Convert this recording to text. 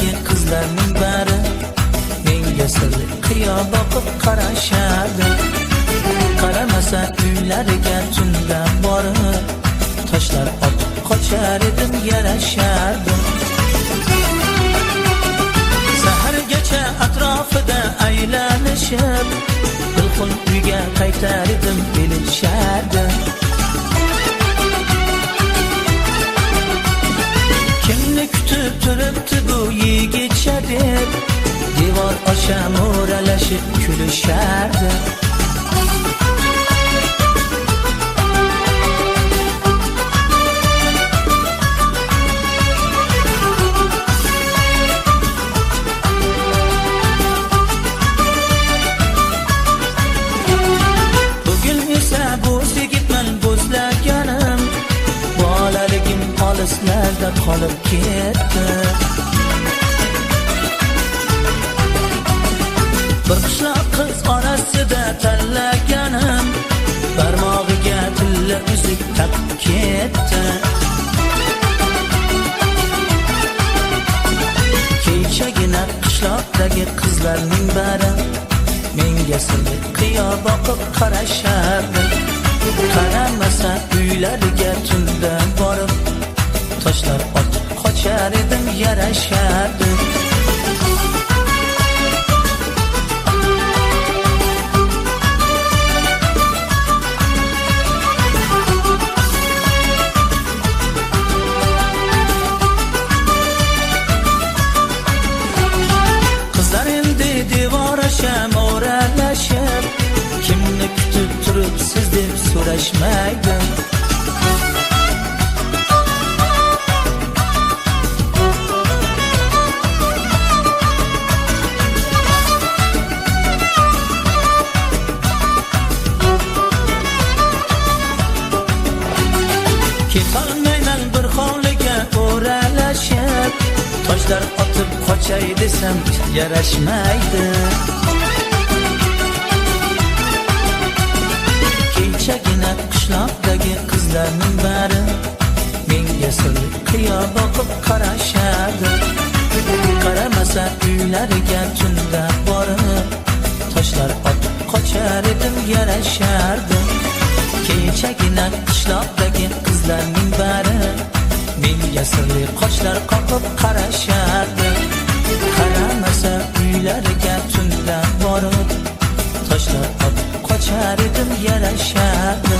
uylardagi qizlarning bari menga sirli qiyo boqib qarashardi. Qaramasa uylariga tunda borib toshlar otib qochar edim, yarashardi. Sahargacha atrofida aylanishib Bilxun uyga qaytar edim, bilishardi. Kimni kutib turibdi bu yigitcha deb devor osha mo'ralashib kulishardi. Olislarda qolib ketdi. Bir qishloq qiz orasida tanlaganim barmog'iga tilla uzuk taqib ketdi. Kechagina qishloqdagi qizlarning bari menga sirli qiyo boqib qarashardi. Qaramasa uylariga tunda borib toshlar otib qochar edim, yarashardi. Qizlar endi devorasha mo'ralashib kimni kutib turibsiz deb so'rashmaydi. Ketolmayman bir hovliga o'ralashib toshlar otib qochay desam yarashmaydi. Kechagina qishloqdagi qizlarning bari menga sirli qiyo boqib qarashardi. Qaramasa uylariga tunda borib toshlar otib qochar edim, yarashardi. Kechagina qishloqdagi qizlarning bari menga sirli qochlar qoqib qarashardi. Qaramasa uylariga tunda borib toshlar otib qochar edim, yarashardi.